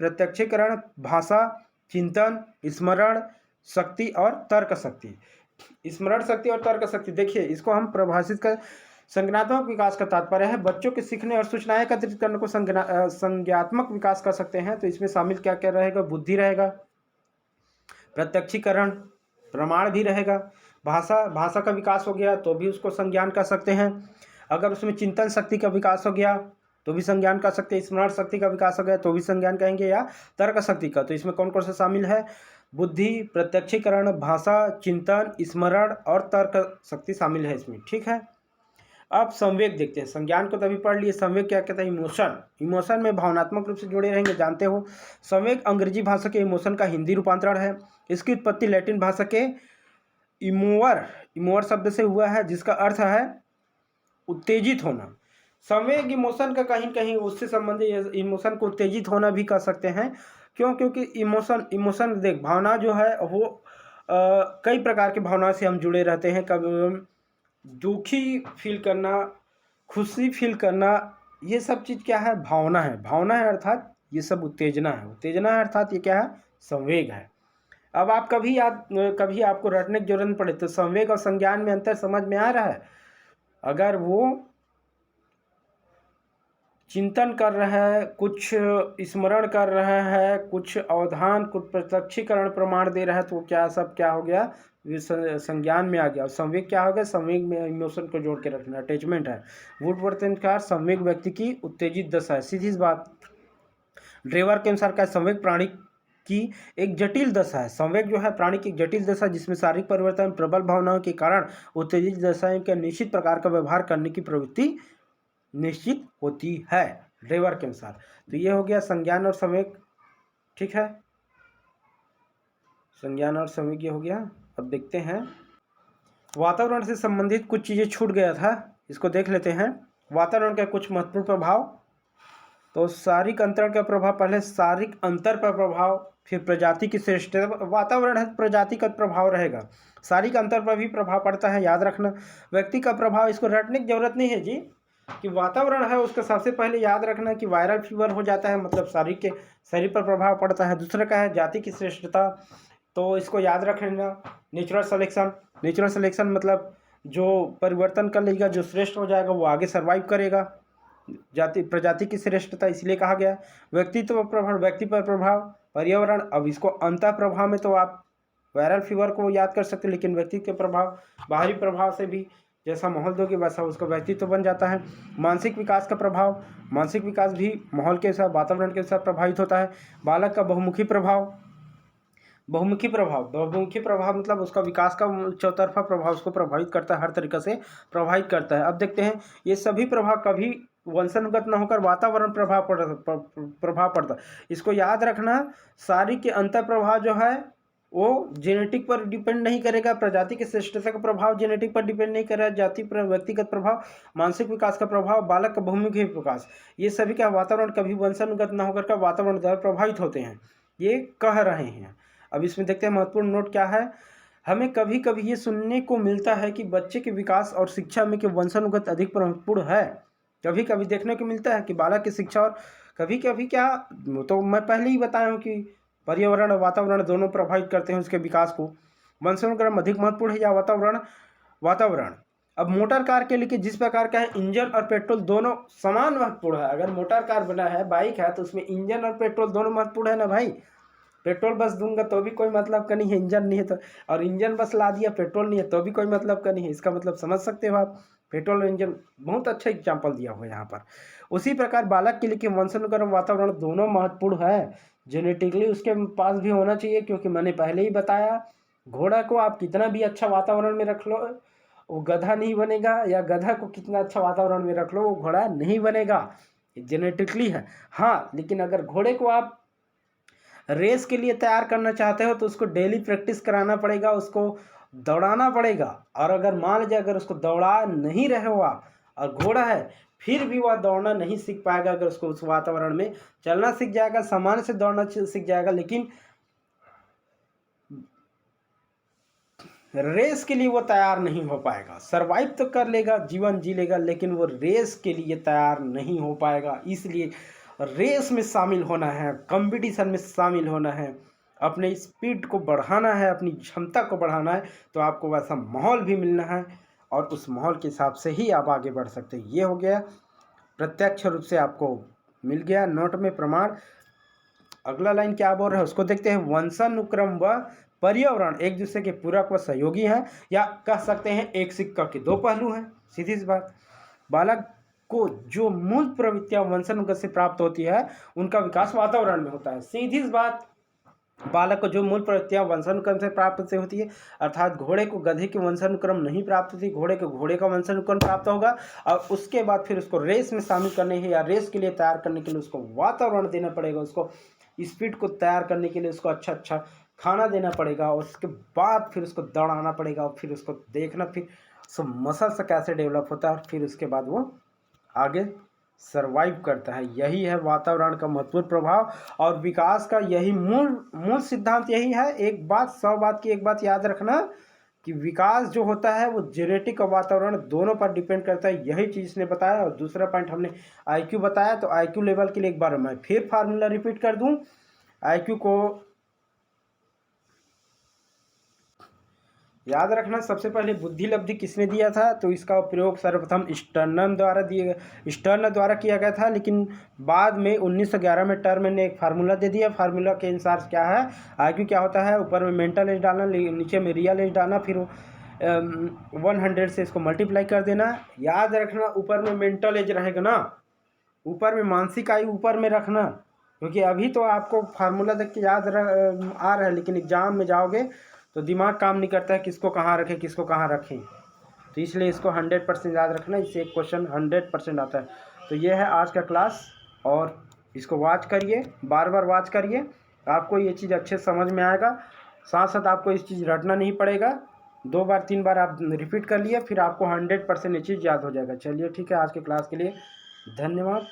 प्रत्यक्षीकरण, भाषा, चिंतन, स्मरण शक्ति और तर्क शक्ति। स्मरण शक्ति और तर्क शक्ति, देखिए इसको हम परिभाषित कर, संज्ञानात्मक विकास का तात्पर्य है बच्चों के सीखने और सूचनाएं एकत्रित करने को संज्ञात्मक विकास कर सकते हैं। तो इसमें शामिल क्या क्या रहेगा, बुद्धि रहेगा, प्रत्यक्षीकरण, प्रमाण भी रहेगा, भाषा का विकास हो गया तो भी उसको संज्ञान कर सकते हैं। अगर उसमें चिंतन शक्ति का विकास हो गया तो भी संज्ञान कर सकते हैं। स्मरण शक्ति का विकास हो गया तो भी संज्ञान कहेंगे, या तर्क शक्ति का। तो इसमें कौन कौन सा शामिल है, बुद्धि, प्रत्यक्षीकरण, भाषा, चिंतन, स्मरण और तर्क शक्ति शामिल है इसमें, ठीक है। अब संवेग देखते हैं। संज्ञान को तभी पढ़ लिए, संवेग क्या कहता है, इमोशन में भावनात्मक रूप से जुड़े रहेंगे, जानते हो। संवेग अंग्रेजी भाषा के इमोशन का हिंदी रूपांतरण है। इसकी उत्पत्ति लैटिन भाषा के इमोवर शब्द से हुआ है, जिसका अर्थ है उत्तेजित होना। संवेग इमोशन का कहीं कहीं उससे संबंधित, इमोशन को उत्तेजित होना भी कह सकते हैं। क्यों, क्योंकि इमोशन देख, भावना जो है वो कई प्रकार की भावना से हम जुड़े रहते हैं। कभी दुखी फील करना, खुशी फील करना, ये सब चीज़ क्या है, भावना है अर्थात ये सब उत्तेजना है अर्थात ये क्या है, संवेग है। अब आप कभी आपको रटने की जरूरत नहीं पड़े तो संवेग और संज्ञान में अंतर समझ में आ रहा है। अगर वो चिंतन कर रहा है, कुछ स्मरण कर रहा है, कुछ अवधान, कुछ प्रत्यक्षीकरण प्रमाण दे रहा है, तो क्या हो गया, संज्ञान में आ गया। और संवेग क्या हो गया, संवेग में इमोशन को जोड़ के रखना, अटैचमेंट है। वुडवर्थ का संवेग व्यक्ति की उत्तेजित दशा है, सीधी सी बात। ड्रेवर के अनुसार क्या, संवेग प्राणी की एक जटिल दशा है। संवेग जो है प्राणी की एक जटिल दशा, जिसमें शारीरिक परिवर्तन, प्रबल भावनाओं के कारण उत्तेजित दशाएं के निश्चित प्रकार का व्यवहार करने की प्रवृत्ति निश्चित होती है, ड्रेवर के अनुसार। तो ये हो गया संज्ञान और संवेग, ठीक है। संज्ञान और संवेग ये हो गया। अब देखते हैं वातावरण से संबंधित कुछ चीज़ें छूट गया था, इसको देख लेते हैं। वातावरण के कुछ महत्वपूर्ण प्रभाव, तो शारीरिक अंतरण का प्रभाव, पहले शारीरिक अंतर पर प्रभाव, फिर प्रजाति की श्रेष्ठता। वातावरण है प्रजाति का प्रभाव रहेगा, शारीरिक अंतर पर भी प्रभाव पड़ता है, याद रखना। व्यक्ति का प्रभाव, इसको रटने की जरूरत नहीं है जी, कि वातावरण है उसका सबसे पहले याद रखना कि वायरल फीवर हो जाता है, मतलब शरीर पर प्रभाव पड़ता है। दूसरा क्या है, जाति की श्रेष्ठता, तो इसको याद रख लेना। नेचुरल सिलेक्शन मतलब जो परिवर्तन कर लेगा, जो श्रेष्ठ हो जाएगा वो आगे सर्वाइव करेगा। प्रजाति की श्रेष्ठता इसलिए कहा गया। व्यक्ति पर प्रभाव, पर्यावरण। अब इसको अंतः प्रभाव में तो आप वायरल फीवर को याद कर सकते, लेकिन व्यक्ति के प्रभाव, बाहरी प्रभाव से भी जैसा माहौल दोगे वैसा उसका व्यक्तित्व बन जाता है। मानसिक विकास का प्रभाव, मानसिक विकास भी माहौल के साथ, वातावरण के साथ प्रभावित होता है। बालक का बहुमुखी प्रभाव मतलब उसका विकास का चौतरफा प्रभाव उसको प्रभावित करता है, हर तरीक़े से प्रभावित करता है। अब देखते हैं ये सभी प्रभाव कभी वंशानुगत न होकर वातावरण प्रभाव पड़ता है। इसको याद रखना, शारीरिक के अंतर प्रभाव जो है वो जेनेटिक पर डिपेंड नहीं करेगा। प्रजाति की श्रेष्ठता का प्रभाव जेनेटिक पर डिपेंड नहीं करेगा, जाति पर व्यक्तिगत प्रभाव, मानसिक विकास का प्रभाव, बालक का बहुमुखी विकास, ये सभी का वातावरण कभी वंशानुगत न होकर का वातावरण द्वारा प्रभावित होते हैं, ये कह रहे हैं। अब इसमें देखते हैं महत्वपूर्ण नोट क्या है। हमें कभी कभी ये सुनने को मिलता है कि बच्चे के विकास और शिक्षा में कि वंशानुगत अधिक महत्वपूर्ण है। कभी कभी देखने को मिलता है कि बालक की शिक्षा और कभी कभी क्या, तो मैं पहले ही बताया हूँ कि पर्यावरण और वातावरण दोनों प्रभावित करते हैं उसके विकास को। वंशाणु क्रम अधिक महत्वपूर्ण है या वातावरण? वातावरण। अब मोटर कार के लिए जिस प्रकार का है, इंजन और पेट्रोल दोनों समान महत्वपूर्ण है। अगर मोटर कार बना है, बाइक है, तो उसमें इंजन और पेट्रोल दोनों महत्वपूर्ण है ना भाई। पेट्रोल बस दूंगा तो भी कोई मतलब का नहीं है, इंजन नहीं है तो, और इंजन बस ला दिया पेट्रोल नहीं है तो भी कोई मतलब का नहीं है। इसका मतलब समझ सकते हो आप, पेट्रोल और इंजन। बहुत अच्छा एग्जाम्पल दिया हुआ है यहाँ पर। उसी प्रकार बालक के लिए वंशानुक्रम वातावरण दोनों महत्वपूर्ण है। जेनेटिकली उसके पास भी होना चाहिए, क्योंकि मैंने पहले ही बताया, घोड़ा को आप कितना भी अच्छा वातावरण में रख लो वो गधा नहीं बनेगा, या गधा को कितना अच्छा वातावरण में रख लो वो घोड़ा नहीं बनेगा। जेनेटिकली है। हाँ, लेकिन अगर घोड़े को आप रेस के लिए तैयार करना चाहते हो तो उसको डेली प्रैक्टिस कराना पड़ेगा, उसको दौड़ाना पड़ेगा। और अगर मान लीजिए अगर उसको दौड़ा नहीं रहे हो आप, और घोड़ा है, फिर भी वह दौड़ना नहीं सीख पाएगा। अगर उसको उस वातावरण में चलना सीख जाएगा, सामान्य से दौड़ना सीख जाएगा, लेकिन रेस के लिए वो तैयार नहीं हो पाएगा। सरवाइव तो कर लेगा, जीवन जी लेगा, लेकिन वो रेस के लिए तैयार नहीं हो पाएगा। इसलिए रेस में शामिल होना है, कंपटीशन में शामिल होना है, अपने स्पीड को बढ़ाना है, अपनी क्षमता को बढ़ाना है, तो आपको वैसा माहौल भी मिलना है, और उस माहौल के हिसाब से ही आप आगे बढ़ सकते हैं। ये हो गया, प्रत्यक्ष रूप से आपको मिल गया नोट में प्रमाण। अगला लाइन क्या बोल रहा है उसको देखते हैं। वंशानुक्रम व पर्यावरण एक दूसरे के पूरक व सहयोगी हैं, या कह सकते हैं एक सिक्का के दो पहलू हैं। सीधी सी बात, बालक को जो मूल प्रवृत्तियां वंशानुगत से प्राप्त होती है उनका विकास वातावरण में होता है। सीधी सी बात, बालक को जो मूल प्रवृत्तियां वंशानुक्रम से प्राप्त होती है, अर्थात घोड़े को गधे की वंशानुक्रम नहीं प्राप्त होती, घोड़े को घोड़े का वंशानुक्रम प्राप्त होगा। और उसके बाद फिर उसको रेस में शामिल करने है या रेस के लिए तैयार करने के लिए उसको वातावरण देना पड़ेगा, उसको स्पीड को तैयार करने के लिए उसको अच्छा अच्छा खाना देना पड़ेगा, और उसके बाद फिर उसको दौड़ाना पड़ेगा, और फिर उसको देखना फिर मसल्स कैसे डेवलप होता है, फिर उसके बाद वो आगे सरवाइव करता है। यही है वातावरण का महत्वपूर्ण प्रभाव और विकास का यही मूल सिद्धांत यही है। एक बात, 100 बात की एक बात याद रखना कि विकास जो होता है वो जेनेटिक और वातावरण दोनों पर डिपेंड करता है। यही चीज़ इसने बताया। और दूसरा पॉइंट हमने आईक्यू बताया, तो आईक्यू लेवल के लिए एक बार मैं फिर फार्मूला रिपीट कर दूं। आईक्यू को याद रखना, सबसे पहले बुद्धि लब्धि किसने दिया था, तो इसका प्रयोग सर्वप्रथम स्टर्न द्वारा किया गया था, लेकिन बाद में 1911 में टर्म ने एक फार्मूला दे दिया। फार्मूला के अनुसार क्या है, आईक्यू क्या होता है, ऊपर में मेंटल एज डालना, नीचे में रियल एज डालना, फिर 100 से इसको मल्टीप्लाई कर देना। याद रखना, ऊपर में मेंटल एज रहेगा ना, ऊपर में मानसिक आयु ऊपर में रखना, क्योंकि अभी तो आपको फार्मूला देख के याद आ रहा है, लेकिन एग्जाम में जाओगे तो दिमाग काम नहीं करता है किसको कहाँ रखें किसको कहाँ रखें। तो इसलिए इसको 100% याद रखना, इससे एक क्वेश्चन 100% आता है। तो ये है आज का क्लास, और इसको वॉच करिए, बार बार वॉच करिए, आपको ये चीज़ अच्छे समझ में आएगा। साथ साथ आपको इस चीज़ रटना नहीं पड़ेगा, 2 बार 3 बार आप रिपीट कर लिए, फिर आपको 100% ये चीज़ याद हो जाएगा। चलिए ठीक है, आज के क्लास के लिए धन्यवाद।